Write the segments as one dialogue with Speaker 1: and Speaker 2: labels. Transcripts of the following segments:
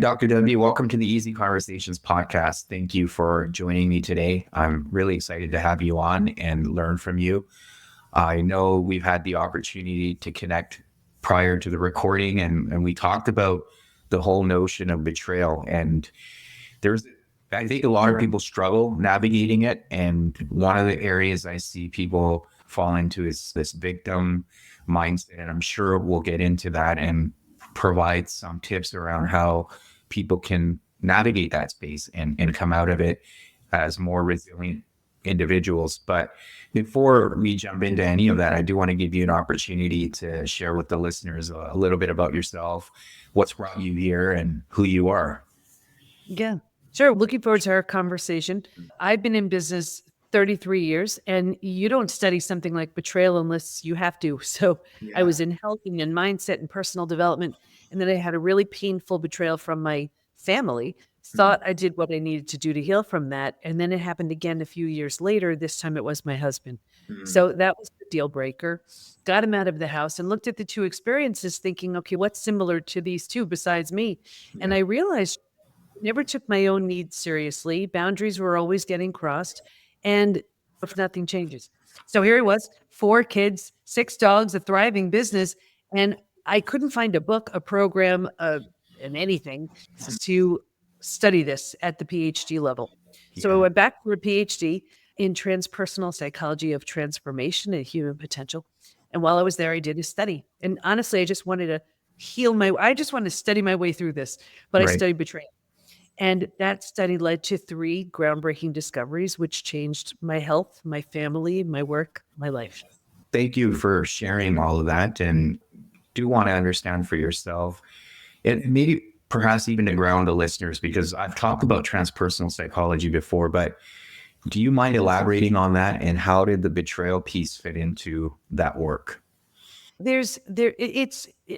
Speaker 1: Dr. Debi, welcome to the Easy Conversations podcast. Thank you for joining me today. I'm really excited to have you on and learn from you. I know we've had the opportunity to connect prior to the recording, and we talked about the whole notion of betrayal. And there's, I think a lot of people struggle navigating it. And one of the areas I see people fall into is this victim mindset. And I'm sure we'll get into that and provide some tips around how people can navigate that space and come out of it as more resilient individuals. But before we jump into any of that, I do want to give you an opportunity to share with the listeners a little bit about yourself, what's brought you here, and who you are.
Speaker 2: Yeah, sure. Looking forward to our conversation. I've been in business 33 years, and you don't study something like betrayal unless you have to. So I was in health and mindset and personal development. And then I had a really painful betrayal from my family. Thought I did what I needed to do to heal from that. And then it happened again a few years later. This time it was my husband. So that was the deal breaker. Got him out of the house and looked at the two experiences thinking, okay, what's similar to these two besides me? And I realized never took my own needs seriously. Boundaries were always getting crossed, and if nothing changes. So here he was, 4 kids, 6 dogs, a thriving business, and I couldn't find a book, a program, and anything to study this at the PhD level. So I went back for a PhD in transpersonal psychology of transformation and human potential. And while I was there, I did a study. And honestly, I just wanted to I just wanted to study my way through this, but I
Speaker 1: Right.
Speaker 2: studied betrayal. And that study led to 3 groundbreaking discoveries, which changed my health, my family, my work, my life.
Speaker 1: Thank you for sharing all of that. And do want to understand for yourself, and maybe perhaps even to ground the listeners, because I've talked about transpersonal psychology before, but do you mind elaborating on that, and how did the betrayal piece fit into that work?
Speaker 2: It's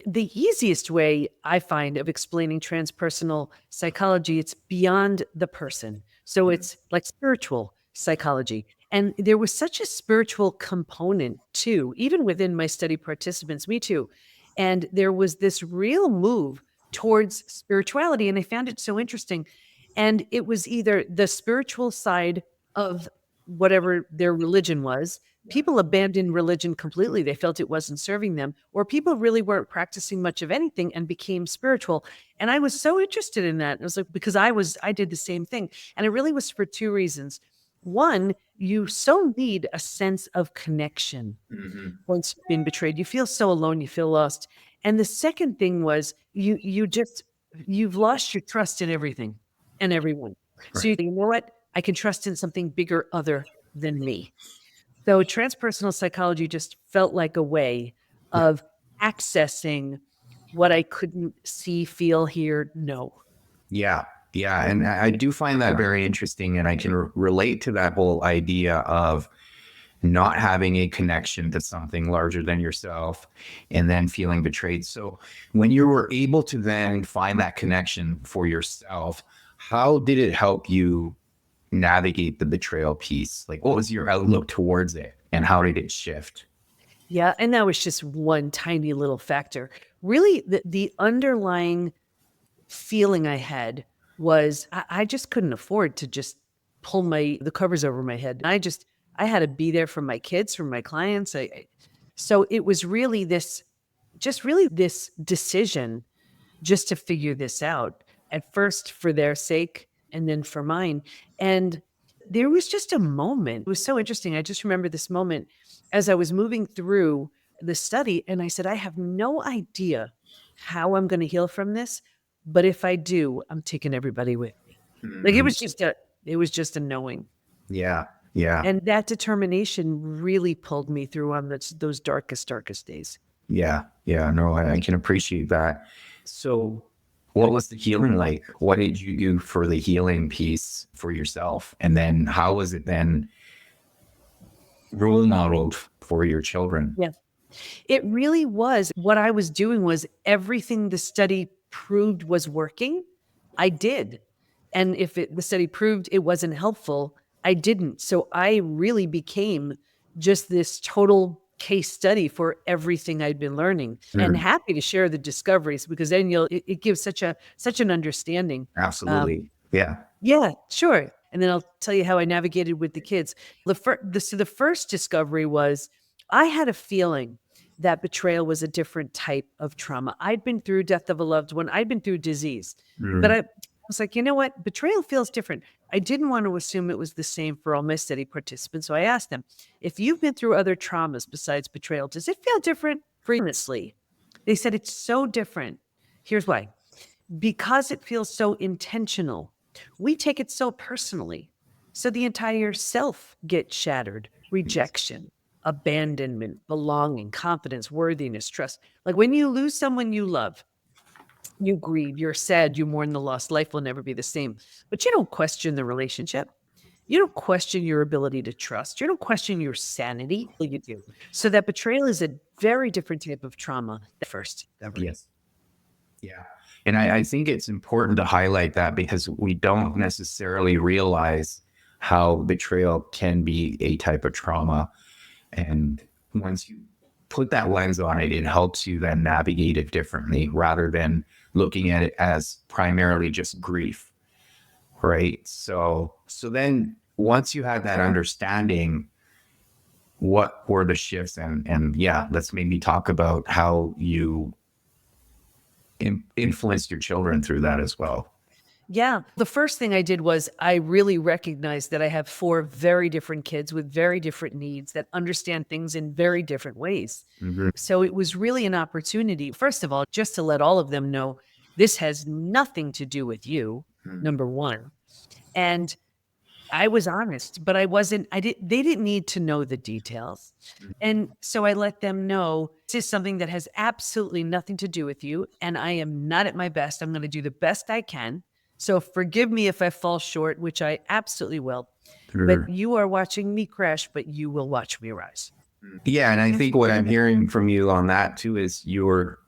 Speaker 2: the easiest way I find of explaining transpersonal psychology. It's beyond the person. So it's like spiritual psychology. And there was such a spiritual component too, even within my study participants, me too. And there was this real move towards spirituality. And I found it so interesting. And it was either the spiritual side of whatever their religion was. People abandoned religion completely. They felt it wasn't serving them, or people really weren't practicing much of anything and became spiritual. And I was so interested in that. It was like, because I did the same thing. And it really was for 2 reasons. One, you so need a sense of connection once you've been betrayed. You feel so alone, you feel lost. And the second thing was you've lost your trust in everything and everyone. So you know what? I can trust in something bigger other than me. So transpersonal psychology just felt like a way of accessing what I couldn't see, feel, hear, know.
Speaker 1: Yeah. Yeah. And I do find that very interesting. And I can relate to that whole idea of not having a connection to something larger than yourself and then feeling betrayed. So when you were able to then find that connection for yourself, how did it help you navigate the betrayal piece? Like, what was your outlook towards it, and how did it shift?
Speaker 2: Yeah, and that was just one tiny little factor. Really, the underlying feeling I had was I just couldn't afford to just pull the covers over my head. I had to be there for my kids, for my clients. So it was really this decision just to figure this out, at first for their sake and then for mine. And there was just a moment. It was so interesting. I just remember this moment as I was moving through the study, and I said, I have no idea how I'm going to heal from this, but if I do, I'm taking everybody with me. Like it was just a knowing.
Speaker 1: Yeah. Yeah.
Speaker 2: And that determination really pulled me through on those darkest days.
Speaker 1: Yeah. Yeah. No, I can appreciate that. So, what was the healing like? What did you do for the healing piece for yourself? And then how was it then role modeled for your children?
Speaker 2: Yeah. It really was. What I was doing was everything the study proved was working, I did. And if the study proved it wasn't helpful, I didn't. So I really became just this total case study for everything I'd been learning, and
Speaker 1: Mm,
Speaker 2: happy to share the discoveries because then it gives such an understanding. Um,
Speaker 1: absolutely. Yeah.
Speaker 2: yeah, sure. And then I'll tell you how I navigated with the kids. The first discovery was I had a feeling that betrayal was a different type of trauma. I'd been through death of a loved one. I'd been through disease, but
Speaker 1: Mm,
Speaker 2: I was like, you know what? Betrayal feels different. I didn't want to assume it was the same for all my study participants. So I asked them, if you've been through other traumas besides betrayal, does it feel different for you? Honestly, they said it's so different. Here's why: because it feels so intentional, we take it so personally. So the entire self gets shattered:
Speaker 1: yes.
Speaker 2: rejection, abandonment, belonging, confidence, worthiness, trust. Like when you lose someone you love, you grieve, you're sad, you mourn the loss. Life will never be the same. But you don't question the relationship. You don't question your ability to trust. You don't question your sanity. You do. So that betrayal is a very different type of trauma than first discovery.
Speaker 1: Yes. Yeah. And I think it's important to highlight that because we don't necessarily realize how betrayal can be a type of trauma. And once you put that lens on it, it helps you then navigate it differently rather than looking at it as primarily just grief. Right. So then once you have that understanding, what were the shifts? And yeah, let's maybe talk about how you influenced your children through that as well.
Speaker 2: Yeah. The first thing I did was I really recognized that I have 4 very different kids with very different needs that understand things in very different ways.
Speaker 1: Mhm.
Speaker 2: So it was really an opportunity, first of all, just to let all of them know this has nothing to do with you,
Speaker 1: Mhm.
Speaker 2: number 1. And I was honest, but I wasn't I didn't they didn't need to know the details. And so I let them know this is something that has absolutely nothing to do with you, and I am not at my best. I'm gonna do the best I can. So forgive me if I fall short, which I absolutely will. But
Speaker 1: Sure.
Speaker 2: you are watching me crash, but you will watch me rise.
Speaker 1: Yeah, and I think what I'm hearing from you on that too is you're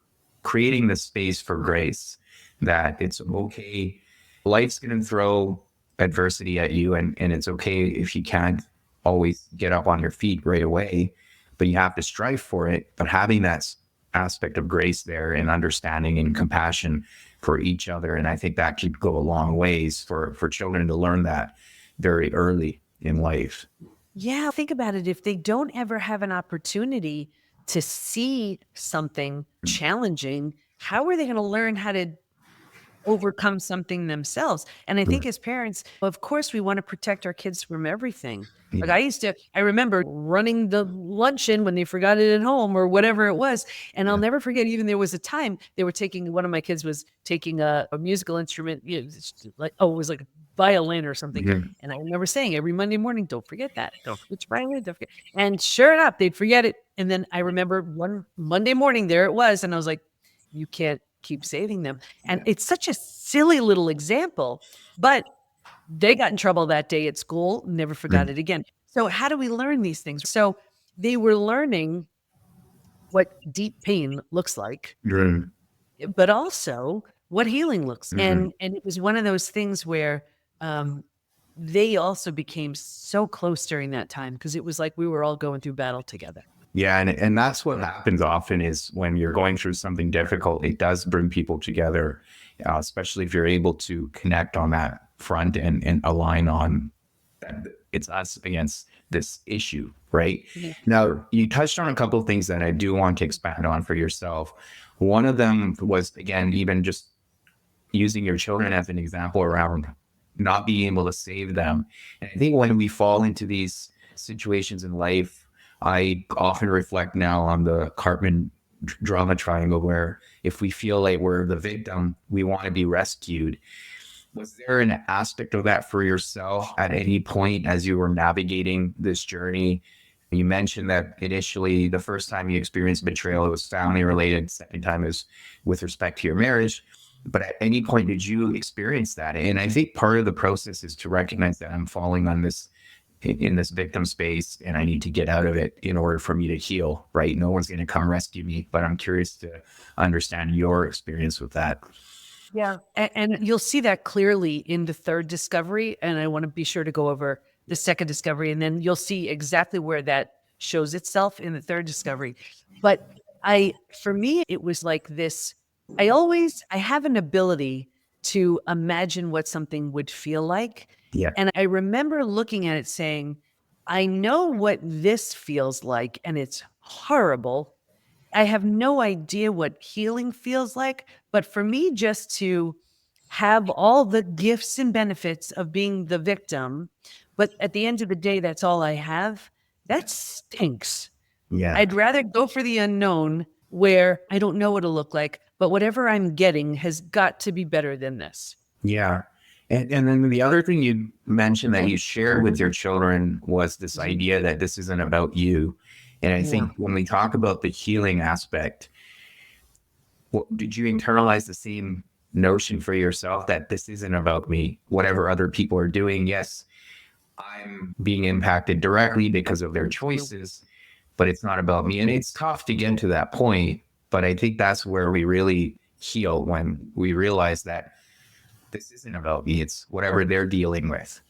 Speaker 1: creating the space for grace, that it's okay. Life's going to throw adversity at you, and it's okay if you can't always get up on your feet right away, but you have to strive for it. But having that aspect of grace there and understanding and compassion for each other. And I think that could go a long ways for children to learn that very early in life.
Speaker 2: Yeah, think about it. If they don't ever have an opportunity to see something challenging, how are they going to learn how to overcome something themselves? And I think
Speaker 1: Right.
Speaker 2: as parents, of course, we want to protect our kids from everything. Like
Speaker 1: Yeah.
Speaker 2: I remember running the luncheon when they forgot it at home or whatever it was. And I'll
Speaker 1: Yeah.
Speaker 2: never forget, even there was a time they were taking, one of my kids was taking a musical instrument, you know, like, oh, it was like a violin or something.
Speaker 1: Mhm.
Speaker 2: And I remember saying every Monday morning, don't forget that. Don't forget your violin. Don't forget. And sure enough, they'd forget it. And then I remember one Monday morning, there it was. And I was like, you can't keep saving them. And
Speaker 1: Yeah.
Speaker 2: it's such a silly little example, but they got in trouble that day at school, never forgot
Speaker 1: Mm.
Speaker 2: it again. So how do we learn these things? So they were learning what deep pain looks like,
Speaker 1: Mm.
Speaker 2: but also what healing looks.
Speaker 1: Mhm.
Speaker 2: And it was one of those things where um they also became so close during that time because it was like we were all going through battle together.
Speaker 1: Yeah, and that's what happens often is when you're going through something difficult, it does bring people together, especially if you're able to connect on that front and align on that it's us against this issue, right?
Speaker 2: Yeah.
Speaker 1: Now, you touched on a couple of things that I do want to expand on for yourself. One of them was, again, even just using your children as an example around not being able to save them. And I think when we fall into these situations in life, I often reflect now on the Cartman drama triangle, where if we feel like we're the victim, we want to be rescued. Was there an aspect of that for yourself at any point as you were navigating this journey? You mentioned that initially, the first time you experienced betrayal, it was family related. Second time is with respect to your marriage. But at any point, did you experience that? And I think part of the process is to recognize that I'm falling on this in this victim space and I need to get out of it in order for me to heal, right? No one's going to come rescue me, but I'm curious to understand your experience with that.
Speaker 2: Yeah. And you'll see that clearly in the third discovery. And I want to be sure to go over the second discovery. And then you'll see exactly where that shows itself in the third discovery. But for me, it was like this. I have an ability to imagine what something would feel like.
Speaker 1: Yeah.
Speaker 2: And I remember looking at it saying, I know what this feels like, and it's horrible. I have no idea what healing feels like, but for me, just to have all the gifts and benefits of being the victim, but at the end of the day, that's all I have, that stinks.
Speaker 1: Yeah.
Speaker 2: I'd rather go for the unknown where I don't know what it'll look like, but whatever I'm getting has got to be better than this.
Speaker 1: Yeah. And then the other thing you mentioned that you shared with your children was this idea that this isn't about you. And I
Speaker 2: Yeah.
Speaker 1: think when we talk about the healing aspect, did you internalize the same notion for yourself that this isn't about me? Whatever other people are doing, yes, I'm being impacted directly because of their choices, but it's not about me. And it's tough to get to that point. But I think that's where we really heal, when we realize that this isn't about me. It's whatever they're dealing with.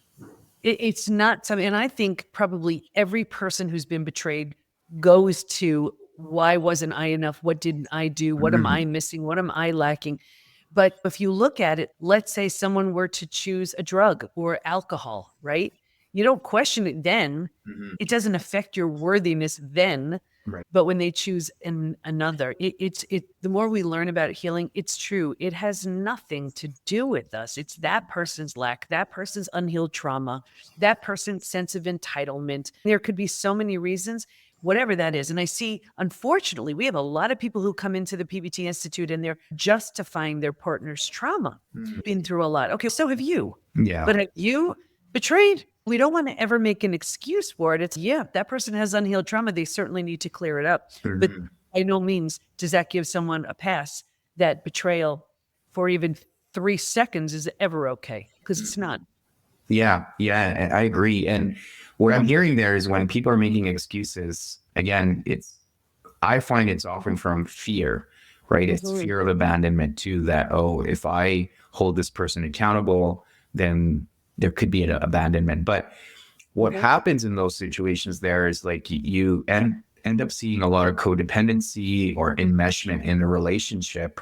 Speaker 2: It's not something, and I think probably every person who's been betrayed goes to, why wasn't I enough? What didn't I do? What am I missing? What am I lacking? But if you look at it, let's say someone were to choose a drug or alcohol, right? You don't question it then.
Speaker 1: Mhm.
Speaker 2: It doesn't affect your worthiness then.
Speaker 1: Right.
Speaker 2: But when they choose another, the more we learn about healing, it's true. It has nothing to do with us. It's that person's lack, that person's unhealed trauma, that person's sense of entitlement. There could be so many reasons, whatever that is. And I see, unfortunately, we have a lot of people who come into the PBT Institute and they're justifying their partner's trauma. Been through a lot. Okay, so have you.
Speaker 1: Yeah.
Speaker 2: But have you betrayed? We don't want to ever make an excuse for it. It's, yeah, that person has unhealed trauma. They certainly need to clear it up. But by no means does that give someone a pass that betrayal for even 3 seconds is ever okay, because it's not.
Speaker 1: Yeah, yeah, I agree. And what I'm hearing there is when people are making excuses, again, I find it's often from fear, right? It's fear of abandonment too, that, oh, if I hold this person accountable, then there could be an abandonment. But what happens in those situations there is like you end up seeing a lot of codependency or enmeshment in the relationship.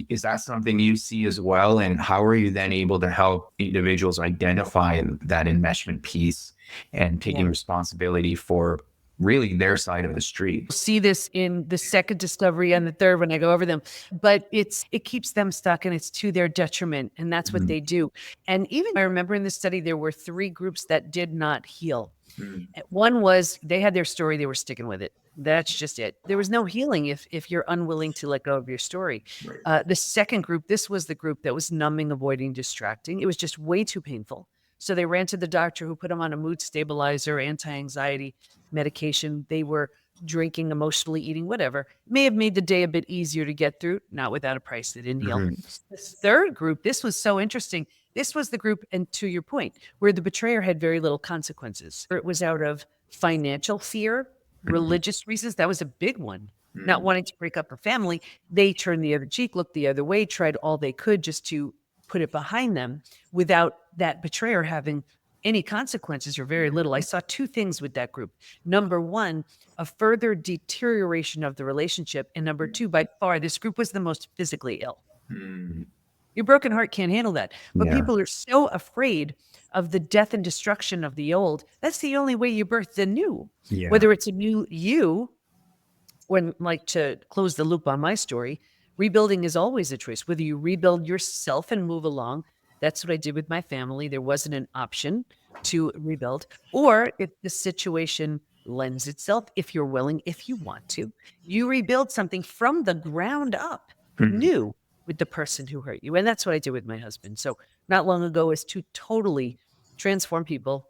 Speaker 1: Is that something you see as well? And how are you then able to help individuals identify that enmeshment piece and taking responsibility for really their side of the street?
Speaker 2: See this in the second discovery and the third when I go over them, but it keeps them stuck and it's to their detriment, and that's what they do. And even I remember in the study there were 3 groups that did not heal. One was they had their story, they were sticking with it. That's just it. There was no healing if you're unwilling to let go of your story. The second group, this was the group that was numbing, avoiding, distracting. It was just way too painful. So they ran to the doctor, who put them on a mood stabilizer, anti-anxiety medication. They were drinking, emotionally eating, whatever. May have made the day a bit easier to get through, not without a price. They didn't heal. This third group, this was so interesting. This was the group, and to your point, where the betrayer had very little consequences. It was out of financial fear, religious reasons. That was a big one. Not wanting to break up a family. They turned the other cheek, looked the other way, tried all they could just to put it behind them without that betrayer having any consequences or very little. I saw 2 things with that group. Number 1, a further deterioration of the relationship. And number 2, by far, this group was the most physically ill. Your broken heart can't handle that. But
Speaker 1: Yeah.
Speaker 2: people are so afraid of the death and destruction of the old. That's the only way you birth the new.
Speaker 1: Yeah.
Speaker 2: Whether it's a new you, when, like, to close the loop on my story, rebuilding is always a choice. Whether you rebuild yourself and move along, that's what I did with my family. There wasn't an option to rebuild. Or if the situation lends itself, if you're willing, if you want to, you rebuild something from the ground up, new, with the person who hurt you. And that's what I did with my husband. So not long ago was to totally transform people.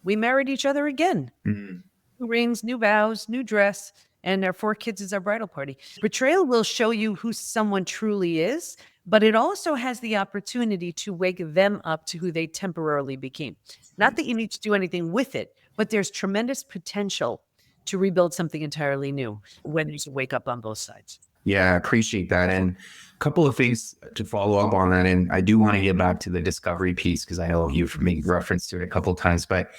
Speaker 2: We married each other again. New rings, new vows, new dress, and our 4 kids is our bridal party. Betrayal will show you who someone truly is, but it also has the opportunity to wake them up to who they temporarily became. Not that you need to do anything with it, but there's tremendous potential to rebuild something entirely new when there's a wake up on both sides.
Speaker 1: Yeah, I appreciate that. And a couple of things to follow up on that. And I do want to get back to the discovery piece because I know you've made reference to it a couple of times, but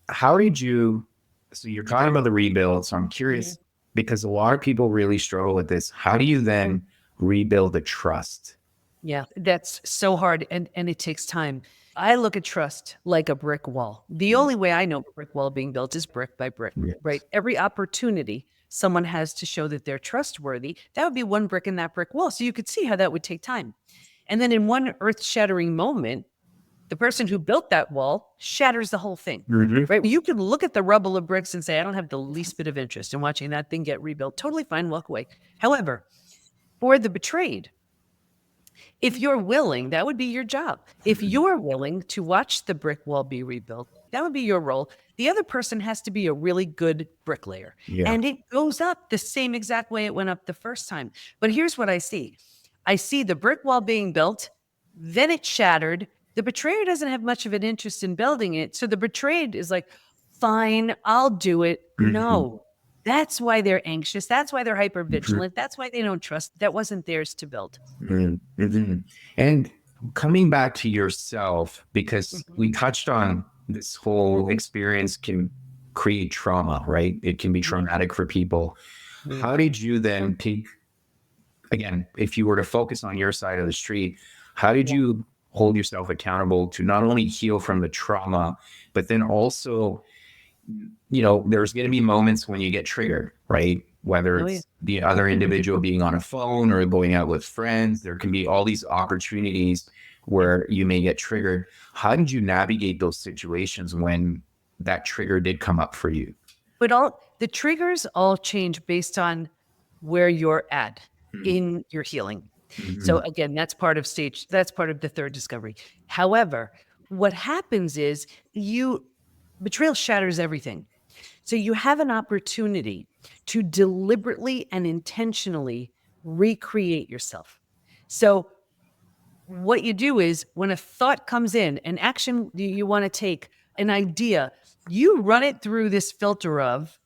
Speaker 1: how did you So you're talking about the rebuild. So I'm
Speaker 2: Mhm.
Speaker 1: curious because a lot of people really struggle with this. How do you then rebuild the trust?
Speaker 2: Yeah, that's so hard and it takes time. I look at trust like a brick wall. The only way I know a brick wall being built is brick by brick, right?
Speaker 1: Yes.
Speaker 2: Every opportunity someone has to show that they're trustworthy, that would be one brick in that brick wall. So you could see how that would take time. And then in one earth-shattering moment, the person who built that wall shatters the whole thing,
Speaker 1: Mhm.
Speaker 2: right? You can look at the rubble of bricks and say, I don't have the least bit of interest in watching that thing get rebuilt. Totally fine, walk away. However, for the betrayed, if you're willing, that would be your job. If you're willing to watch the brick wall be rebuilt, that would be your role. The other person has to be a really good bricklayer.
Speaker 1: Yeah.
Speaker 2: And it goes up the same exact way it went up the first time. But here's what I see the brick wall being built, then it shattered. The betrayer doesn't have much of an interest in building it. So the betrayed is like, fine, I'll do it.
Speaker 1: Mhm.
Speaker 2: No. That's why they're anxious. That's why they're hyper
Speaker 1: Mhm.
Speaker 2: vigilant. That's why they don't trust. That wasn't theirs to build.
Speaker 1: Mhm. Mhm. And coming back to yourself, because
Speaker 2: Mhm.
Speaker 1: we touched on this whole experience can create trauma, right? It can be
Speaker 2: Mhm.
Speaker 1: traumatic for people.
Speaker 2: Mm.
Speaker 1: How did you then take, again, if you were to focus on your side of the street, how did
Speaker 2: Yeah.
Speaker 1: you hold yourself accountable to not only heal from the trauma, but then also, there's going to be moments when you get triggered, right? Whether
Speaker 2: Oh, yeah.
Speaker 1: it's the other individual being on a phone or going out with friends, there can be all these opportunities where you may get triggered. How did you navigate those situations when that trigger did come up for you?
Speaker 2: But all the triggers all change based on where you're at in your healing. So
Speaker 1: Mhm.
Speaker 2: again, that's part of the third discovery. However, what happens is you betrayal shatters everything. So you have an opportunity to deliberately and intentionally recreate yourself. So what you do is when a thought comes in, an action you want to take, an idea, you run it through this filter of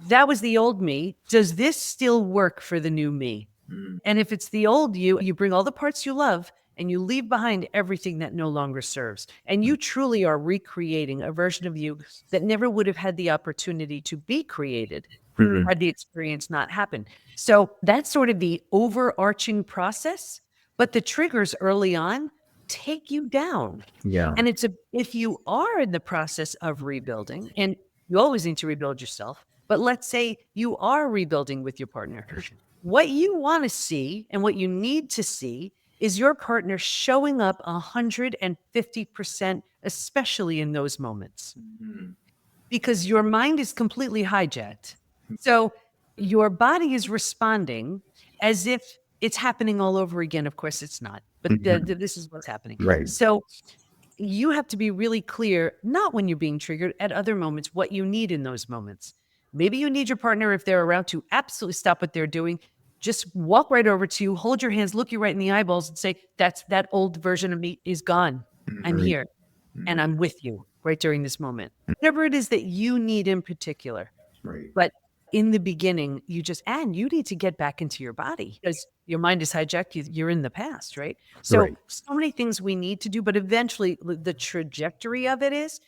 Speaker 2: that was the old me. Does this still work for the new me?
Speaker 1: Mhm.
Speaker 2: And if it's the old you, you bring all the parts you love and you leave behind everything that no longer serves. And you truly are recreating a version of you that never would have had the opportunity to be created
Speaker 1: Mhm.
Speaker 2: had the experience not happened. So that's sort of the overarching process, but the triggers early on take you down.
Speaker 1: Yeah.
Speaker 2: And if you are in the process of rebuilding, and you always need to rebuild yourself, but let's say you are rebuilding with your partner. What you want to see and what you need to see is your partner showing up 150%, especially in those moments,
Speaker 1: Mhm.
Speaker 2: because your mind is completely hijacked. So your body is responding as if it's happening all over again. Of course, it's not, but
Speaker 1: Mhm.
Speaker 2: this is what's happening.
Speaker 1: Right.
Speaker 2: So you have to be really clear, not when you're being triggered, at other moments, what you need in those moments. Maybe you need your partner, if they're around, to absolutely stop what they're doing. Just walk right over to you, hold your hands, look you right in the eyeballs, and say, That's that old version of me is gone. I'm
Speaker 1: Right.
Speaker 2: here and I'm with you right during this moment. Whatever it is that you need in particular.
Speaker 1: Right.
Speaker 2: But in the beginning, you need to get back into your body because your mind is hijacked. You're in the past, right? So,
Speaker 1: Right.
Speaker 2: so many things we need to do, but eventually the trajectory of it is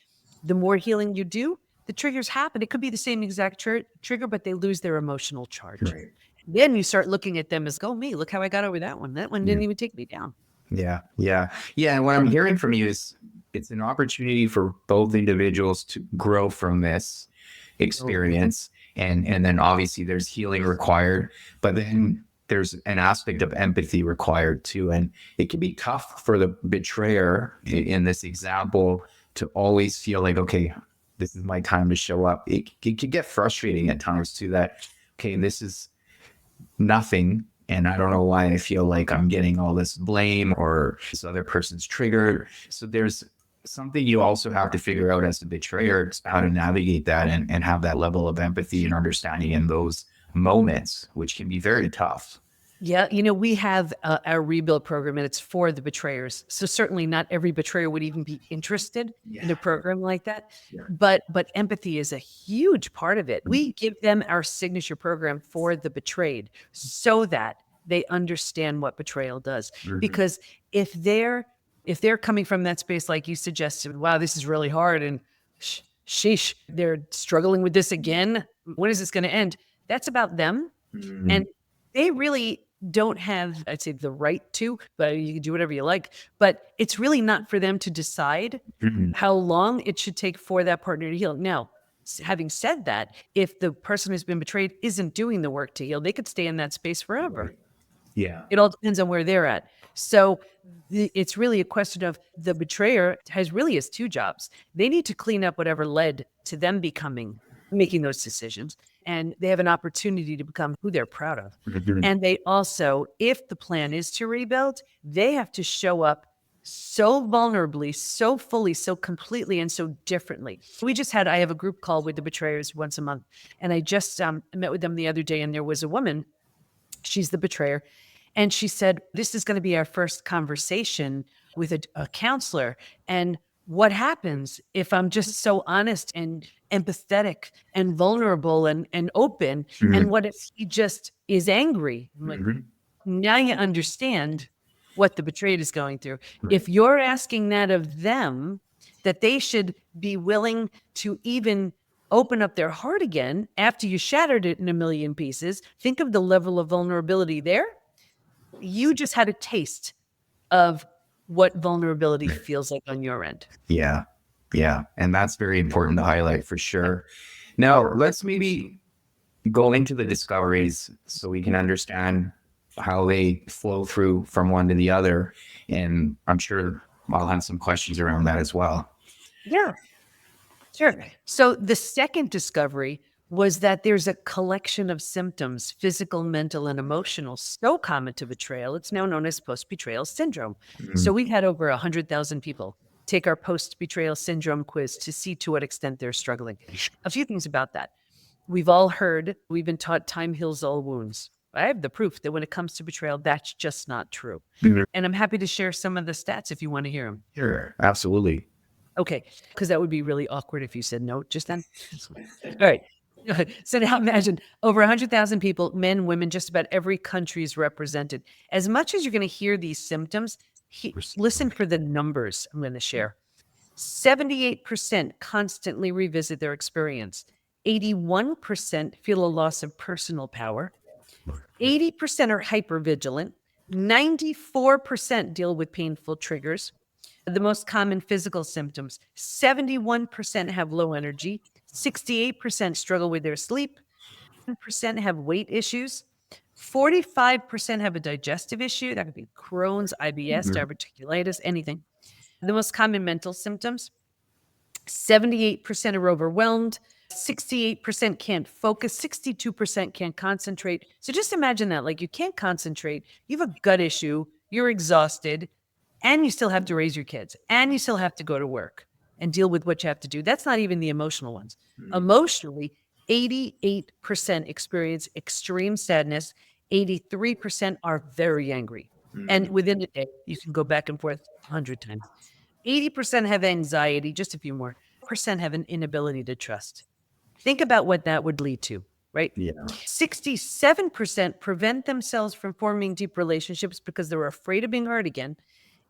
Speaker 2: the more healing you do, the triggers happen. It could be the same exact trigger, but they lose their emotional charge.
Speaker 1: Right.
Speaker 2: Then you start looking at them as, go me, look how I got over that one. That one
Speaker 1: Yeah.
Speaker 2: didn't even take me down.
Speaker 1: Yeah. Yeah. Yeah. And what I'm hearing from you is it's an opportunity for both individuals to grow from this
Speaker 2: Oh,
Speaker 1: experience. And then obviously there's healing required, but then there's an aspect of empathy required too. And it can be tough for the betrayer in this example to always feel like, okay, this is my time to show up. It can get frustrating at times too that, okay, this is nothing. And I don't know why I feel like I'm getting all this blame or this other person's triggered. So there's something you also have to figure out as a betrayer, how to navigate that and have that level of empathy and understanding in those moments, which can be very tough.
Speaker 2: yeah, we have our rebuild program, and it's for the betrayers. So certainly not every betrayer would even be interested in
Speaker 1: Yeah.
Speaker 2: a program like that.
Speaker 1: Yeah.
Speaker 2: But empathy is a huge part of it. We give them our signature program for the betrayed so that they understand what betrayal does.
Speaker 1: Mhm.
Speaker 2: Because if they're coming from that space, like you suggested, wow, this is really hard, and sheesh, they're struggling with this again. When is this going to end? That's about them. And they really don't have, I'd say, the right to, but you can do whatever you like. But it's really not for them to decide how long it should take for that partner to heal. Now, having said that, if the person who's been betrayed isn't doing the work to heal, they could stay in that space forever.
Speaker 1: Yeah.
Speaker 2: It all depends on where they're at. So it's really a question of the betrayer has two jobs. They need to clean up whatever led to them making those decisions. And they have an opportunity to become who they're proud of. And they also, if the plan is to rebuild, they have to show up so vulnerably, so fully, so completely, and so differently. I have a group call with the betrayers once a month. And I just met with them the other day, and there was a woman, she's the betrayer. And she said, this is going to be our first conversation with a counselor. And what happens if I'm just so honest and empathetic and vulnerable and open? And what if he just is angry? I'm like, now you understand what the betrayed is going through. If you're asking that of them, that they should be willing to even open up their heart again after you shattered it in a million pieces, think of the level of vulnerability there. You just had a taste of what vulnerability feels like on your end.
Speaker 1: Yeah. Yeah. And that's very important to highlight for sure. Now, let's maybe go into the discoveries so we can understand how they flow through from one to the other. And I'm sure I'll have some questions around that as well.
Speaker 2: Yeah, sure. So the second discovery was that there's a collection of symptoms, physical, mental, and emotional, so common to betrayal. It's now known as post-betrayal syndrome. So we had over 100,000 people take our post-betrayal syndrome quiz to see to what extent they're struggling. A few things about that. We've been taught time heals all wounds. I have the proof that when it comes to betrayal, that's just not true. And I'm happy to share some of the stats if you want to hear them.
Speaker 1: Sure. Absolutely.
Speaker 2: Okay, because that would be really awkward if you said no just then. All right. So now imagine over 100,000 people, men, women, just about every country is represented. As much as you're going to hear these symptoms, listen for the numbers I'm going to share. 78% constantly revisit their experience. 81% feel a loss of personal power. 80% are hypervigilant. 94% deal with painful triggers. The most common physical symptoms, 71% have low energy, 68% struggle with their sleep, 10% have weight issues, 45% have a digestive issue. That could be Crohn's, IBS, diverticulitis, anything. The most common mental symptoms, 78% are overwhelmed, 68% can't focus, 62% can't concentrate. So just imagine that, like you can't concentrate, you have a gut issue, you're exhausted, and you still have to raise your kids, and you still have to go to work and deal with what you have to do. That's not even the emotional ones. Emotionally, 88% experience extreme sadness, 83% are very angry. And within a day, you can go back and forth 100 times. 80% have anxiety, just a few more. Percent have an inability to trust. Think about what that would lead to, right?
Speaker 1: Yeah.
Speaker 2: 67% prevent themselves from forming deep relationships because they're afraid of being hurt again.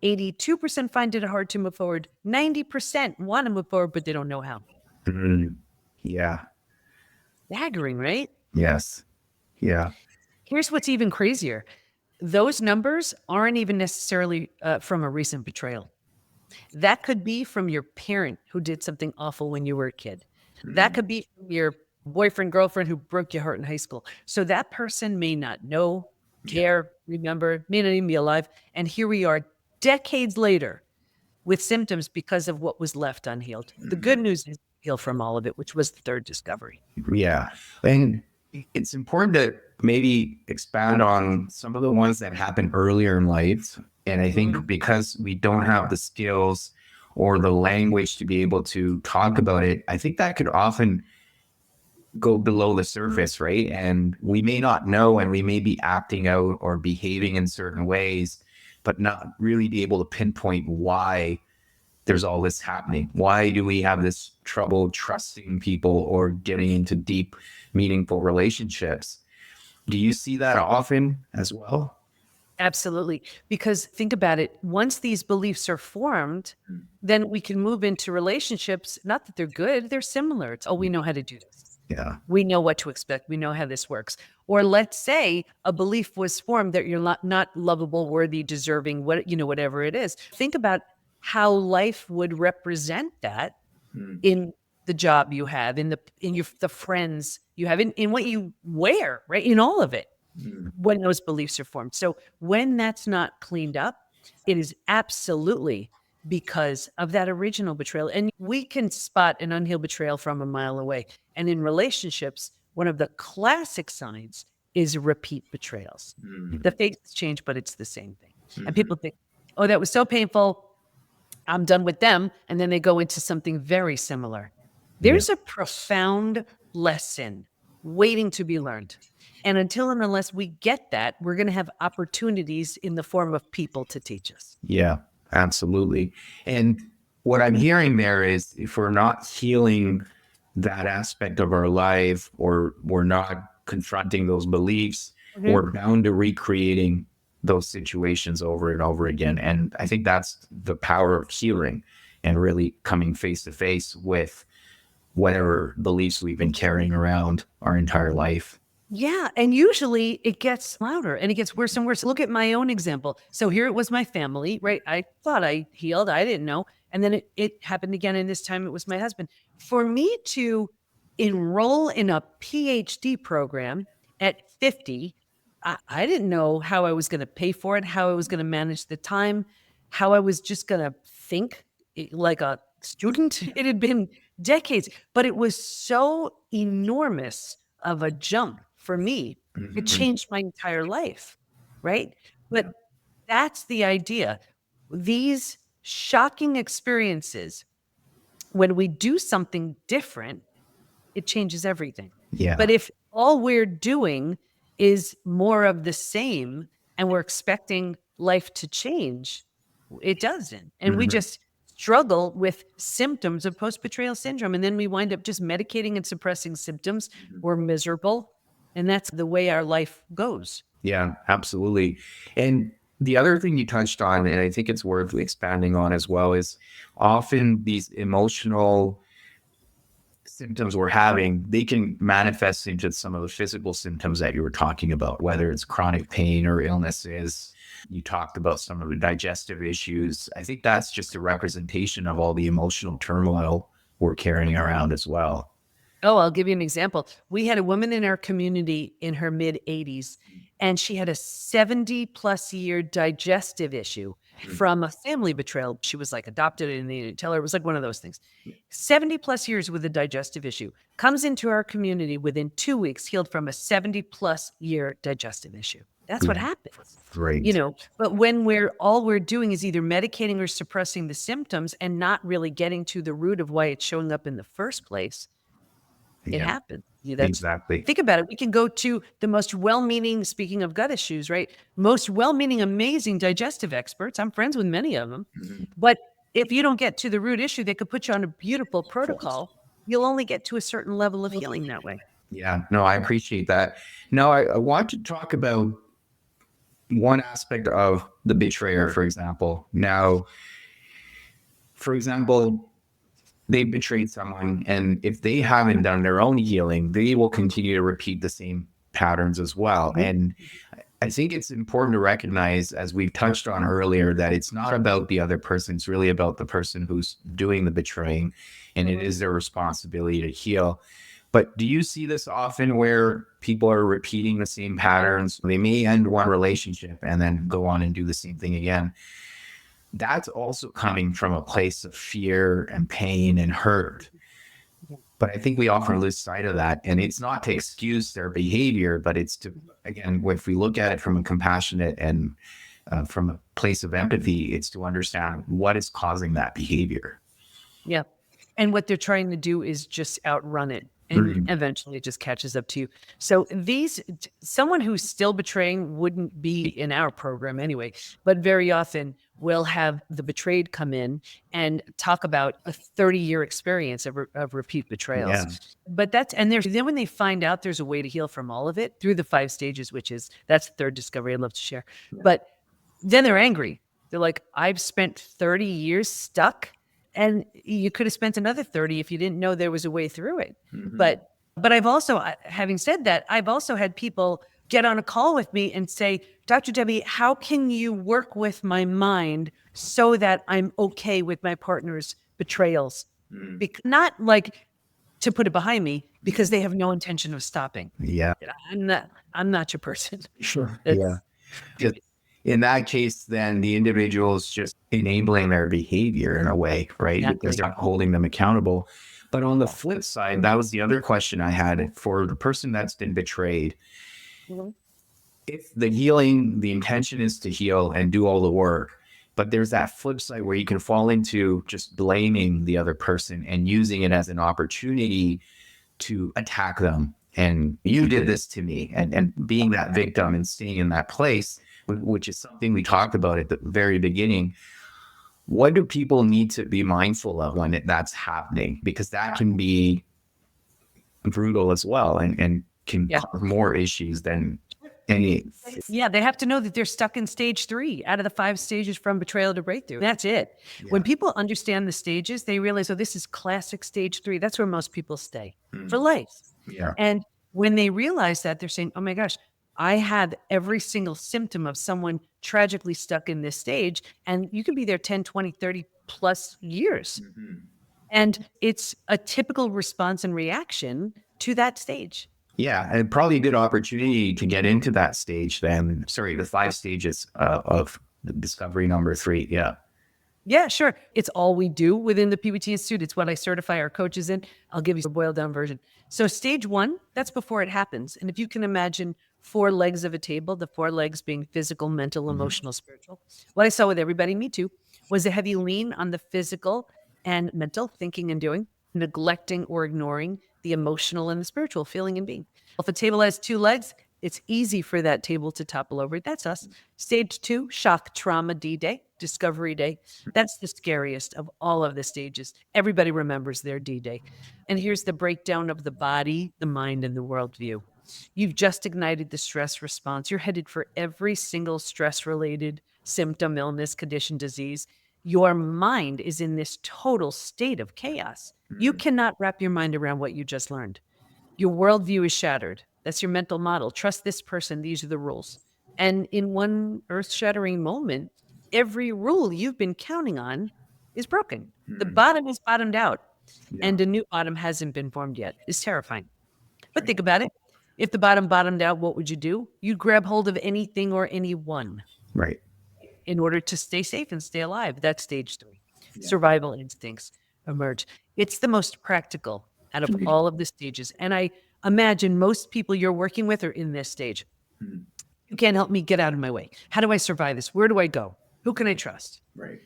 Speaker 2: 82% find it hard to move forward. 90% want to move forward, but they don't know how.
Speaker 1: Yeah.
Speaker 2: Staggering, right?
Speaker 1: Yes. Yeah.
Speaker 2: Here's what's even crazier. Those numbers aren't even necessarily from a recent betrayal. That could be from your parent who did something awful when you were a kid. That could be from your boyfriend, girlfriend who broke your heart in high school. So that person may not know, care, remember, may not even be alive. And here we are decades later with symptoms because of what was left unhealed. The good news is heal from all of it, which was the third discovery.
Speaker 1: Yeah. And it's important to maybe expand on some of the ones that happen earlier in life. And I think because we don't have the skills or the language to be able to talk about it, I think that could often go below the surface, right? And we may not know, and we may be acting out or behaving in certain ways, but not really be able to pinpoint why there's all this happening. Why do we have this trouble trusting people or getting into deep, meaningful relationships? Do you see that often as well?
Speaker 2: Absolutely. Because think about it, once these beliefs are formed, then we can move into relationships. Not that they're good, they're similar. It's, oh, we know how to do this.
Speaker 1: Yeah.
Speaker 2: We know what to expect. We know how this works. Or let's say a belief was formed that you're not lovable, worthy, deserving, whatever it is. Think about how life would represent that
Speaker 1: Mm,
Speaker 2: in the job you have, the friends you have, in what you wear, right? In all of it,
Speaker 1: mm,
Speaker 2: when those beliefs are formed. So when that's not cleaned up, it is absolutely because of that original betrayal. And we can spot an unhealed betrayal from a mile away. And in relationships, one of the classic signs is repeat betrayals.
Speaker 1: mm,
Speaker 2: The faces change, but it's the same thing. And
Speaker 1: mhm.
Speaker 2: people think, oh, that was so painful. I'm done with them. And then they go into something very similar.
Speaker 1: Yeah.
Speaker 2: There's a profound lesson waiting to be learned. And until and unless we get that, we're going to have opportunities in the form of people to teach us.
Speaker 1: Yeah, absolutely. And what I'm hearing there is if we're not healing that aspect of our life, or we're not confronting those beliefs,
Speaker 2: Mhm.
Speaker 1: we're bound to recreating those situations over and over again. And I think that's the power of healing and really coming face to face with whatever beliefs we've been carrying around our entire life.
Speaker 2: Yeah, and usually it gets louder and it gets worse and worse. Look at my own example. So here it was my family, right? I thought I healed, I didn't know. And then it happened again, and this time it was my husband. For me to enroll in a PhD program at 50, I didn't know how I was going to pay for it, how I was going to manage the time, how I was just going to think like a student. It had been decades, but it was so enormous of a jump for me. It
Speaker 1: Mhm.
Speaker 2: changed my entire life, right?
Speaker 1: Yeah.
Speaker 2: But that's the idea. These shocking experiences, when we do something different, it changes everything.
Speaker 1: Yeah.
Speaker 2: But if all we're doing is more of the same and we're expecting life to change, it doesn't. And we
Speaker 1: Mhm.
Speaker 2: just struggle with symptoms of post betrayal syndrome. And then we wind up just medicating and suppressing symptoms. We're miserable. And that's the way our life goes.
Speaker 1: Yeah, absolutely. And the other thing you touched on, and I think it's worth expanding on as well, is often these emotional symptoms we're having, they can manifest into some of the physical symptoms that you were talking about, whether it's chronic pain or illnesses. You talked about some of the digestive issues. I think that's just a representation of all the emotional turmoil we're carrying around as well.
Speaker 2: Oh, I'll give you an example. We had a woman in our community in her mid 80s, and she had a 70 plus year digestive issue
Speaker 1: Mm.
Speaker 2: from a family betrayal. She was like adopted and they didn't tell her. It was like one of those things. 70 plus years with a digestive issue, comes into our community within 2 weeks, healed from a 70 plus year digestive issue. That's what
Speaker 1: Yeah,
Speaker 2: happens.
Speaker 1: great.
Speaker 2: But when we're doing is either medicating or suppressing the symptoms and not really getting to the root of why it's showing up in the first place, it
Speaker 1: Yeah,
Speaker 2: happens. That's
Speaker 1: exactly.
Speaker 2: think about it. We can go to the most well-meaning, speaking of gut issues, right? Most well-meaning, amazing digestive experts. I'm friends with many of them.
Speaker 1: Mhm.
Speaker 2: But if you don't get to the root issue, they could put you on a beautiful
Speaker 1: False.
Speaker 2: protocol. You'll only get to a certain level of healing that way.
Speaker 1: Yeah, no, I appreciate that. Now, I want to talk about one aspect of the betrayer, for example. Now, for example, they betrayed someone, and if they haven't done their own healing, they will continue to repeat the same patterns as well.
Speaker 2: Mhm.
Speaker 1: And I think it's important to recognize, as we've touched on earlier, that it's not about the other person. It's really about the person who's doing the betraying, and it
Speaker 2: Mhm.
Speaker 1: is their responsibility to heal. But do you see this often where people are repeating the same patterns? They may end one relationship and then go on and do the same thing again. That's also coming from a place of fear and pain and hurt. But I think we often lose sight of that. And it's not to excuse their behavior, but it's to, again, if we look at it from a compassionate and from a place of empathy, it's to understand what is causing that behavior.
Speaker 2: Yeah. And what they're trying to do is just outrun it. And
Speaker 1: Mm.
Speaker 2: eventually it just catches up to you. So someone who's still betraying wouldn't be in our program anyway. But very often we'll have the betrayed come in and talk about a 30-year experience of repeat betrayals.
Speaker 1: Yeah.
Speaker 2: But then when they find out there's a way to heal from all of it through the 5 stages, that's the third discovery I'd love to share. But then they're angry. They're like, I've spent 30 years stuck, and you could have spent another 30 if you didn't know there was a way through it. But I've also, having said that, I've also had people get on a call with me and say, Dr. Debi, how can you work with my mind so that I'm okay with my partner's betrayals? Not like to put it behind me, because they have no intention of stopping.
Speaker 1: Yeah.
Speaker 2: I'm not your person.
Speaker 1: Sure. Yeah. Just in that case, then the individual is just enabling their behavior in a way, right?
Speaker 2: Exactly.
Speaker 1: Because they're not holding them accountable. But on the flip side, that was the other question I had for the person that's been betrayed.
Speaker 2: Mhm.
Speaker 1: If the intention is to heal and do all the work, but there's that flip side where you can fall into just blaming the other person and using it as an opportunity to attack them. And you did this to me, and being that victim and staying in that place, which is something we talked about at the very beginning. What do people need to be mindful of when that's happening? Because that can be brutal as well, and can cause more issues than any.
Speaker 2: Yeah, they have to know that they're stuck in stage 3 out of the 5 stages from betrayal to breakthrough. That's it. When people understand the stages, they realize, oh, this is classic stage 3. That's where most people stay for life.
Speaker 1: Yeah.
Speaker 2: And when they realize that, they're saying, oh my gosh, I had every single symptom of someone tragically stuck in this stage. And you can be there 10, 20, 30 plus years. And it's a typical response and reaction to that stage.
Speaker 1: Yeah, and probably a good opportunity to get into that stage then. Sorry, the 5 stages of discovery number 3. Yeah.
Speaker 2: Yeah, sure. It's all we do within the PBT Institute. It's what I certify our coaches in. I'll give you a boiled down version. So stage 1, that's before it happens. And if you can imagine 4 legs of a table, the 4 legs being physical, mental, emotional, spiritual. What I saw with everybody, me too, was a heavy lean on the physical and mental, thinking and doing, neglecting or ignoring the emotional and the spiritual, feeling and being. If a table has 2 legs, it's easy for that table to topple over. That's us. Stage 2, shock, trauma, D-Day, discovery day. That's the scariest of all of the stages. Everybody remembers their D-Day. And here's the breakdown of the body, the mind, and the worldview. You've just ignited the stress response. You're headed for every single stress-related symptom, illness, condition, disease. Your mind is in this total state of chaos. You cannot wrap your mind around what you just learned. Your worldview is shattered. That's your mental model. Trust this person. These are the rules. And in one earth-shattering moment, every rule you've been counting on is broken. The bottom is bottomed out, and a new bottom hasn't been formed yet. It's terrifying. But think about it. If the bottom bottomed out, what would you do? You'd grab hold of anything or anyone
Speaker 1: Right.
Speaker 2: in order to stay safe and stay alive. That's stage 3. Survival instincts emerge. It's the most practical out of all of the stages. And I imagine most people you're working with are in this stage. You can't help me, get out of my way. How do I survive this? Where do I go? Who can I trust?
Speaker 1: Right.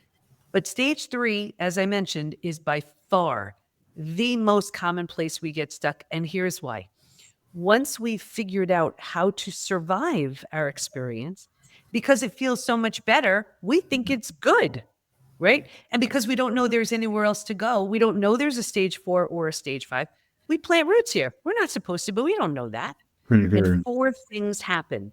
Speaker 2: But stage 3, as I mentioned, is by far the most common place we get stuck. And here's why. Once we've figured out how to survive our experience, because it feels so much better, we think it's good, right? And because we don't know there's anywhere else to go, we don't know there's a stage 4 or a stage 5, we plant roots here. We're not supposed to, but we don't know that. And 4 things happen.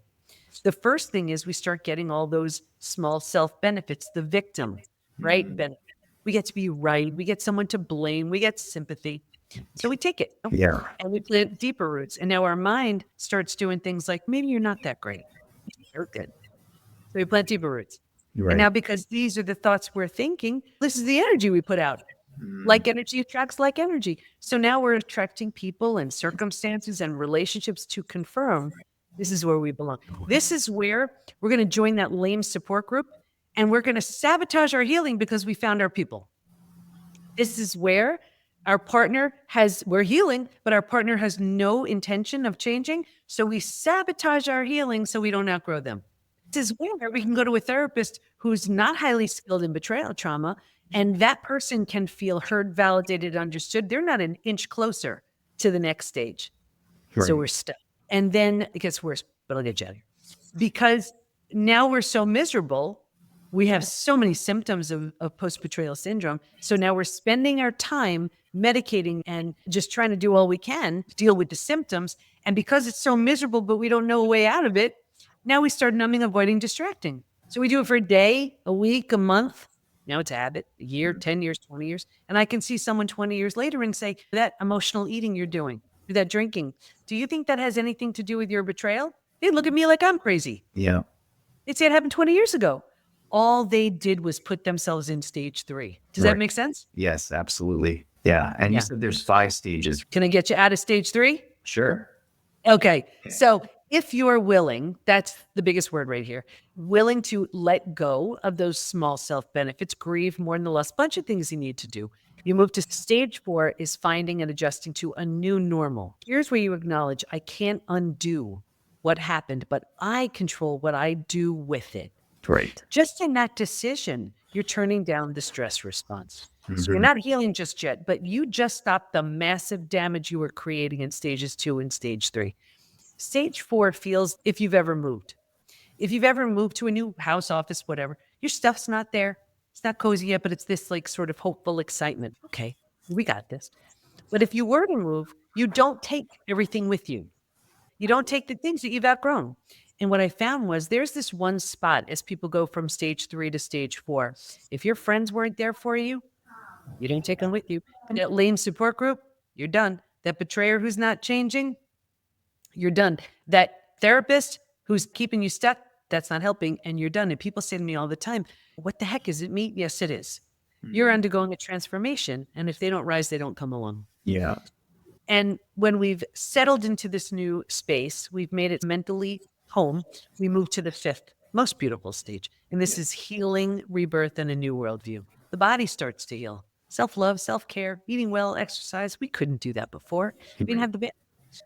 Speaker 2: The first thing is we start getting all those small self-benefits, the victim, right? Benefit. We get to be right. We get someone to blame. We get sympathy. So we take it.
Speaker 1: Yeah.
Speaker 2: And we plant deeper roots. And now our mind starts doing things like, maybe you're not that great. You're good. So we plant deeper roots.
Speaker 1: Right.
Speaker 2: And now, because these are the thoughts we're thinking, this is the energy we put out. Like energy attracts like energy. So now we're attracting people and circumstances and relationships to confirm this is where we belong. This is where we're going to join that lame support group, and we're going to sabotage our healing because we found our people. This is where we're healing, but our partner has no intention of changing. So we sabotage our healing so we don't outgrow them. This is where we can go to a therapist who's not highly skilled in betrayal trauma, and that person can feel heard, validated, understood. They're not an inch closer to the next stage.
Speaker 1: Right.
Speaker 2: So we're stuck. And then it gets worse, but I'll get you out of here. Because now we're so miserable, We have so many symptoms of post-betrayal syndrome. So now we're spending our time medicating and just trying to do all we can to deal with the symptoms. And because it's so miserable, but we don't know a way out of it, now we start numbing, avoiding, distracting. So we do it for a day, a week, a month. Now it's a habit, a year, 10 years, 20 years. And I can see someone 20 years later and say, that emotional eating you're doing, that drinking, do you think that has anything to do with your betrayal? They look at me like I'm crazy.
Speaker 1: Yeah.
Speaker 2: They'd say it happened 20 years ago. All they did was put themselves in stage 3. Does that
Speaker 1: Right.
Speaker 2: make sense?
Speaker 1: Yes, absolutely. Yeah. And you
Speaker 2: Yeah.
Speaker 1: said there's 5 stages.
Speaker 2: Can I get you out of stage 3?
Speaker 1: Sure.
Speaker 2: Okay. So if you're willing, that's the biggest word right here, willing to let go of those small self benefits, grieve, mourn the loss, bunch of things you need to do. You move to stage 4 is finding and adjusting to a new normal. Here's where you acknowledge I can't undo what happened, but I control what I do with it.
Speaker 1: Right.
Speaker 2: Just in that decision, you're turning down the stress response. So you're
Speaker 1: Mhm.
Speaker 2: not healing just yet, but you just stopped the massive damage you were creating in stages 2 and stage 3. Stage 4 feels if you've ever moved. If you've ever moved to a new house, office, whatever, your stuff's not there. It's not cozy yet, but it's this like sort of hopeful excitement. Okay, we got this. But if you were to move, you don't take everything with you. You don't take the things that you've outgrown. And what I found was there's this one spot as people go from stage 3 to stage 4. If your friends weren't there for you, you didn't take them with you. That lame support group, you're done. That betrayer who's not changing, you're done. That therapist who's keeping you stuck, that's not helping, and you're done. And people say to me all the time, what the heck, is it me? Yes, it is. You're undergoing a transformation. And if they don't rise, they don't come along.
Speaker 1: Yeah.
Speaker 2: And when we've settled into this new space, we've made it mentally home, we move to the 5th, most beautiful stage. And this is healing, rebirth, and a new worldview. The body starts to heal. Self love, self care, eating well, exercise. We couldn't do that before. We didn't have the.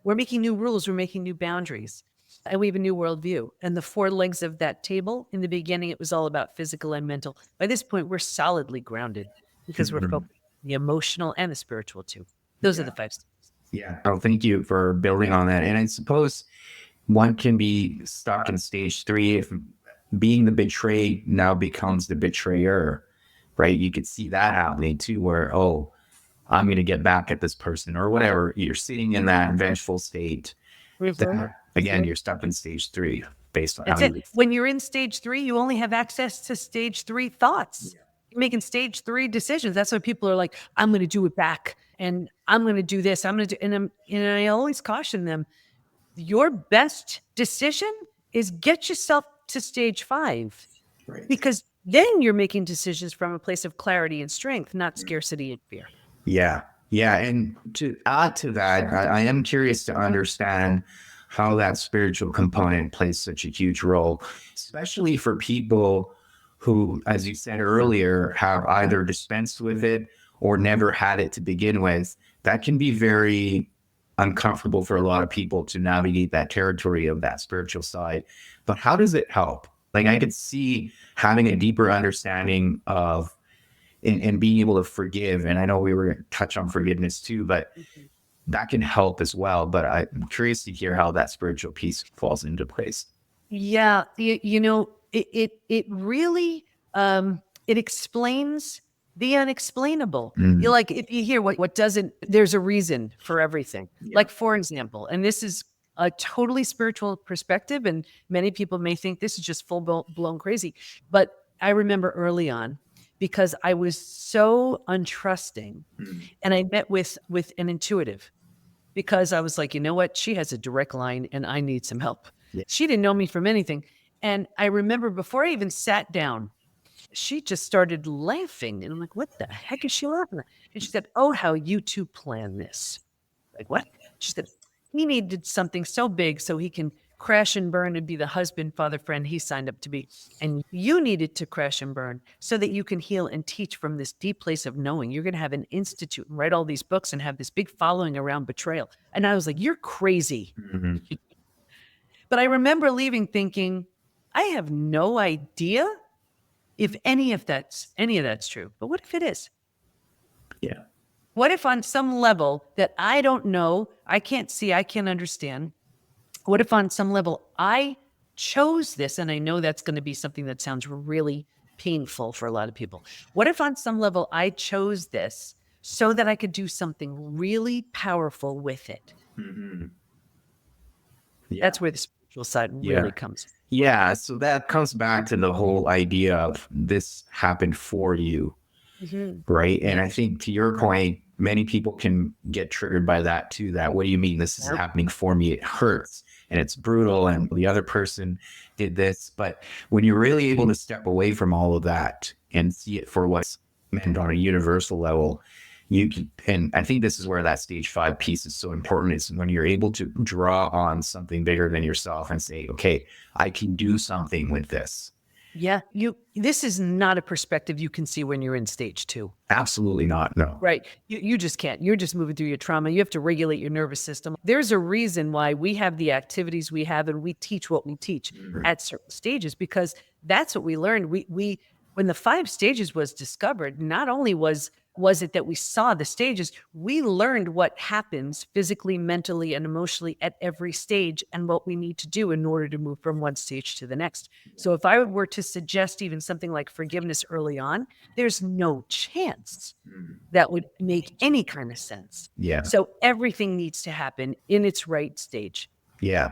Speaker 2: We're making new rules, we're making new boundaries, and we have a new worldview. And the 4 legs of that table, in the beginning, it was all about physical and mental. By this point, we're solidly grounded because we're
Speaker 1: Mhm.
Speaker 2: focused on the emotional and the spiritual too. Those are the
Speaker 1: Yeah.
Speaker 2: 5 steps.
Speaker 1: Yeah. Oh, thank you for building on that. And I suppose one can be stuck in stage 3 if being the betrayed now becomes the betrayer, right? You could see that happening too, where, oh, I'm going to get back at this person or whatever. You're sitting in that vengeful state.
Speaker 2: Mhm.
Speaker 1: Then again, you're stuck in stage 3 based on how
Speaker 2: That's it.
Speaker 1: you.
Speaker 2: When you're in stage 3, you only have access to stage 3 thoughts. You're making stage 3 decisions. That's why people are like, I'm going to do it back and I'm going to do this. I'm going to do, and I always caution them, your best decision is get yourself to stage 5
Speaker 1: Right.
Speaker 2: because then you're making decisions from a place of clarity and strength, not scarcity and fear.
Speaker 1: Yeah. Yeah. And to add to that, I am curious to understand how that spiritual component plays such a huge role, especially for people who, as you said earlier, have either dispensed with it or never had it to begin with. That can be very uncomfortable for a lot of people to navigate that territory of that spiritual side. But how does it help? Like, I could see having a deeper understanding of and being able to forgive. And I know we were going to touch on forgiveness too, but
Speaker 2: Mhm.
Speaker 1: that can help as well. But I'm curious to hear how that spiritual piece falls into place.
Speaker 2: Yeah, it really it explains the unexplainable. You
Speaker 1: Mm,
Speaker 2: like if you hear what doesn't, there's a reason for everything.
Speaker 1: yeah.
Speaker 2: Like for example, and this is a totally spiritual perspective, and many people may think this is just blown crazy. But I remember early on because I was so untrusting,
Speaker 1: Mm,
Speaker 2: and I met with an intuitive because I was like, you know what? She has a direct line and I need some help.
Speaker 1: yeah.
Speaker 2: She didn't know me from anything. And I remember before I even sat down, she just started laughing. And I'm like, what the heck is she laughing at? And she said, oh, how you two plan this. Like, what? She said, he needed something so big so he can crash and burn and be the husband, father, friend he signed up to be. And you needed to crash and burn so that you can heal and teach from this deep place of knowing. You're going to have an institute and write all these books and have this big following around betrayal. And I was like, you're crazy.
Speaker 1: Mhm.
Speaker 2: But I remember leaving thinking, I have no idea if any of that's true. But what if it is?
Speaker 1: Yeah.
Speaker 2: What if on some level that I don't know, I can't see, I can't understand, what if on some level I chose this? And I know that's going to be something that sounds really painful for a lot of people. What if on some level I chose this so that I could do something really powerful with it?
Speaker 1: Mhm. Yeah.
Speaker 2: That's where the spiritual side
Speaker 1: Yeah.
Speaker 2: really comes.
Speaker 1: Yeah. So that comes back to the whole idea of this happened for you.
Speaker 2: Mhm.
Speaker 1: Right. And
Speaker 2: Yeah.
Speaker 1: I think to your point, many people can get triggered by that too. That what do you mean this is
Speaker 2: Yep.
Speaker 1: happening for me? It hurts and it's brutal. And the other person did this. But when you're really able to step away from all of that and see it for what's meant on a universal level, you can, and I think this is where that stage 5 piece is so important, is when you're able to draw on something bigger than yourself and say, okay, I can do something with this.
Speaker 2: Yeah. This is not a perspective you can see when you're in stage 2.
Speaker 1: Absolutely not. No.
Speaker 2: Right. You just can't. You're just moving through your trauma. You have to regulate your nervous system. There's a reason why we have the activities we have and we teach what we teach at certain stages, because that's what we learned. We when the 5 stages was discovered, not only was it that we saw the stages, we learned what happens physically, mentally, and emotionally at every stage and what we need to do in order to move from one stage to the next. So if I were to suggest even something like forgiveness early on, there's no chance that would make any kind of sense.
Speaker 1: Yeah.
Speaker 2: So everything needs to happen in its right stage.
Speaker 1: Yeah.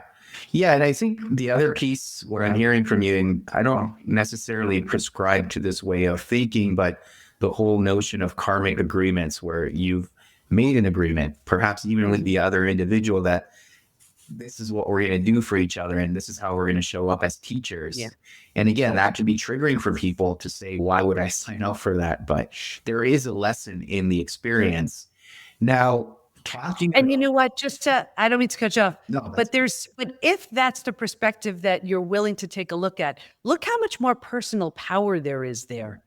Speaker 1: Yeah. And I think the other piece what I'm hearing from you, and I don't necessarily prescribe to this way of thinking, but the whole notion of karmic agreements where you've made an agreement, perhaps even with the other individual, that this is what we're going to do for each other and this is how we're going to show up as
Speaker 2: Yeah.
Speaker 1: teachers. And again, that can be triggering for people to say, why would I sign up for that? But there is a lesson in the experience. Now, talking.
Speaker 2: And you know what? Just to, I don't mean to cut you off,
Speaker 1: No, that's
Speaker 2: but if that's the perspective that you're willing to take a look at, look how much more personal power there is there.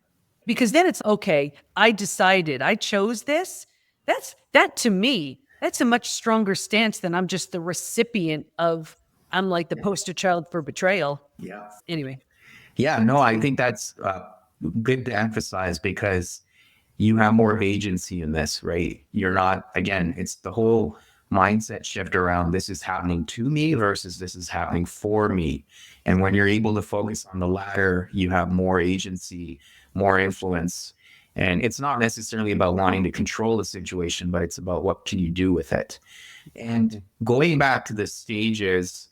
Speaker 2: Because then it's okay, I decided, I chose this. That to me, that's a much stronger stance than I'm just the recipient of, I'm like the poster child for betrayal.
Speaker 1: yeah.
Speaker 2: Anyway.
Speaker 1: Yeah, no, I think that's good to emphasize because you have more agency in this, right? You're not, again, it's the whole mindset shift around this is happening to me versus this is happening for me. And when you're able to focus on the latter, you have more agency, more influence. And it's not necessarily about wanting to control the situation, but it's about what can you do with it. And going back to the stages,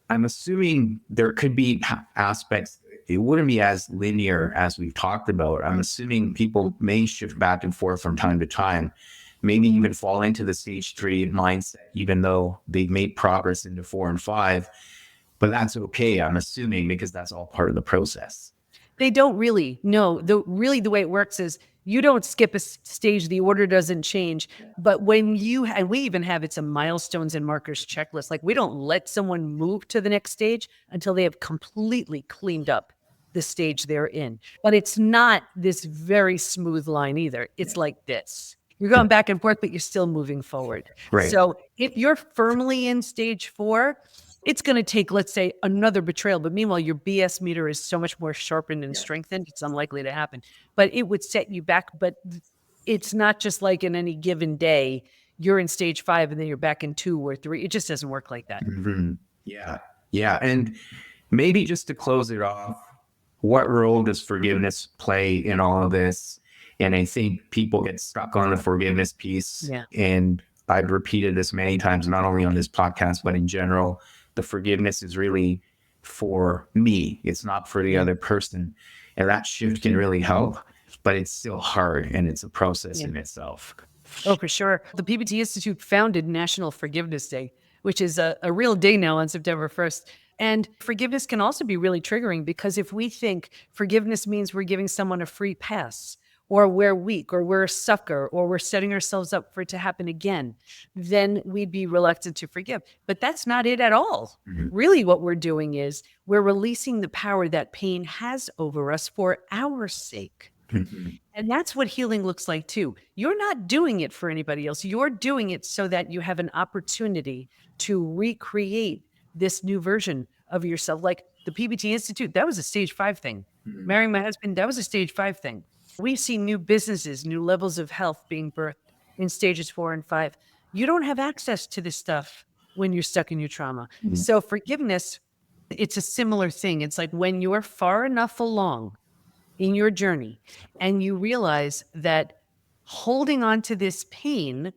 Speaker 1: I'm assuming there could be aspects, it wouldn't be as linear as we've talked about. I'm assuming people may shift back and forth from time to time, maybe even fall into the stage 3 mindset, even though they've made progress into 4 and 5. But that's okay, I'm assuming, because that's all part of the process.
Speaker 2: They don't really. No, the way it works is you don't skip a stage, the order doesn't change. But when you, and we even have, it's a milestones and markers checklist. Like we don't let someone move to the next stage until they have completely cleaned up the stage they're in. But it's not this very smooth line either. It's like this. You're going back and forth, but you're still moving forward.
Speaker 1: Right.
Speaker 2: So if you're firmly in stage 4, it's going to take, let's say, another betrayal. But meanwhile, your BS meter is so much more sharpened and strengthened, it's unlikely to happen. But it would set you back. But it's not just like in any given day, you're in stage 5 and then you're back in 2 or 3. It just doesn't work like that.
Speaker 1: Mm-hmm. Yeah. Yeah. And maybe just to close it off, what role does forgiveness play in all of this? And I think people get stuck on the forgiveness piece.
Speaker 2: Yeah.
Speaker 1: And I've repeated this many times, not only on this podcast, but in general. The forgiveness is really for me. It's not for the other person. And that shift can really help, but it's still hard and it's a process in itself.
Speaker 2: Oh, for sure. The PBT Institute founded National Forgiveness Day, which is a real day now on September 1st. And forgiveness can also be really triggering because if we think forgiveness means we're giving someone a free pass, or we're weak, or we're a sucker, or we're setting ourselves up for it to happen again, then we'd be reluctant to forgive. But that's not it at all. Really, what we're doing is we're releasing the power that pain has over us for our sake. And that's what healing looks like too. You're not doing it for anybody else. You're doing it so that you have an opportunity to recreate this new version of yourself. Like the PBT Institute, that was a stage 5 thing. Marrying my husband, that was a stage 5 thing. We've seen new businesses, new levels of health being birthed in stages 4 and 5. You don't have access to this stuff when you're stuck in your trauma. So forgiveness, it's a similar thing. It's like when you're far enough along in your journey and you realize that holding on to this pain,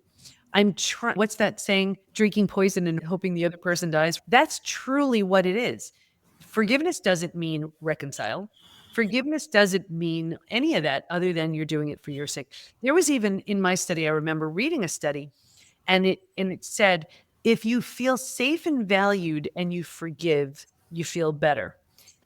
Speaker 2: I'm trying, what's that saying? Drinking poison and hoping the other person dies. That's truly what it is. Forgiveness doesn't mean reconcile. Forgiveness doesn't mean any of that other than you're doing it for your sake. There was even in my study, I remember reading a study and it said, if you feel safe and valued and you forgive, you feel better.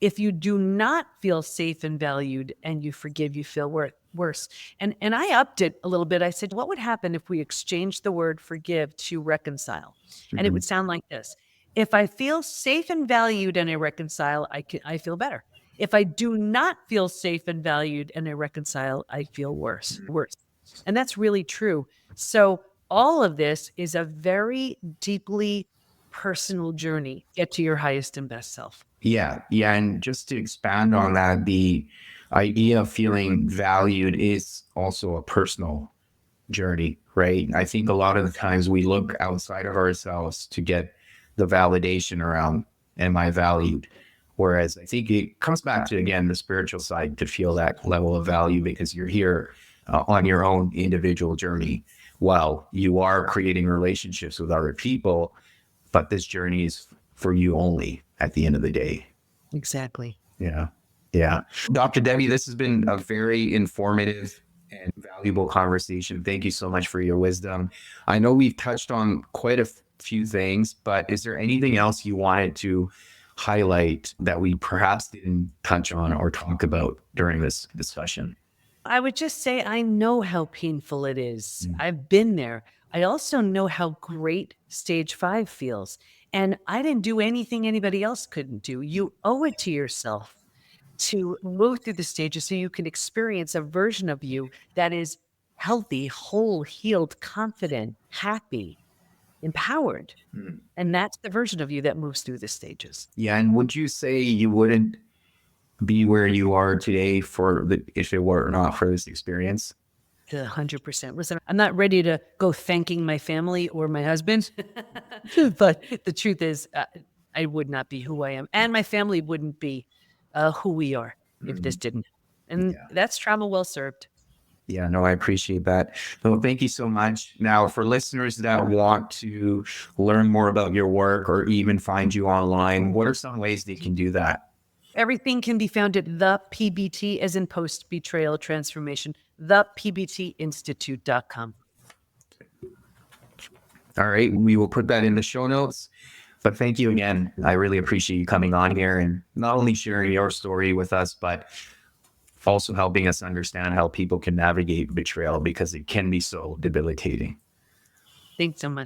Speaker 2: If you do not feel safe and valued and you forgive, you feel worse. And I upped it a little bit. I said, what would happen if we exchanged the word forgive to reconcile? And it
Speaker 1: Mhm.
Speaker 2: would sound like this. If I feel safe and valued and I reconcile, I feel better. If I do not feel safe and valued and I reconcile, I feel worse. And that's really true. So all of this is a very deeply personal journey. Get to your highest and best self.
Speaker 1: Yeah. Yeah. And just to expand on that, the idea of feeling valued is also a personal journey, right? I think a lot of the times we look outside of ourselves to get the validation around, am I valued? Whereas I think it comes back to, again, the spiritual side to feel that level of value because you're here on your own individual journey while you are creating relationships with other people. But this journey is for you only at the end of the day.
Speaker 2: Exactly.
Speaker 1: Yeah. Yeah. Dr. Debbie, this has been a very informative and valuable conversation. Thank you so much for your wisdom. I know we've touched on quite a few things, but is there anything else you wanted to highlight that we perhaps didn't touch on or talk about during this discussion?
Speaker 2: I would just say I know how painful it is.
Speaker 1: Mm.
Speaker 2: I've been there. I also know how great stage 5 feels. And I didn't do anything anybody else couldn't do. You owe it to yourself to move through the stages so you can experience a version of you that is healthy, whole, healed, confident, happy, empowered.
Speaker 1: Mm.
Speaker 2: And that's the version of you that moves through the stages.
Speaker 1: Yeah. And would you say you wouldn't be where you are today if it were not for this experience?
Speaker 2: 100%. Listen, I'm not ready to go thanking my family or my husband, but the truth is, I would not be who I am, and my family wouldn't be who we are if this
Speaker 1: Mm.
Speaker 2: didn't. And
Speaker 1: Yeah.
Speaker 2: that's trauma well served.
Speaker 1: Yeah, no, I appreciate that. So thank you so much. Now, for listeners that want to learn more about your work or even find you online, what are some ways they can do that?
Speaker 2: Everything can be found at the PBT, as in post betrayal transformation, thepbtinstitute.com.
Speaker 1: All right, we will put that in the show notes. But thank you again. I really appreciate you coming on here and not only sharing your story with us, but also helping us understand how people can navigate betrayal because it can be so debilitating.
Speaker 2: Thanks so much.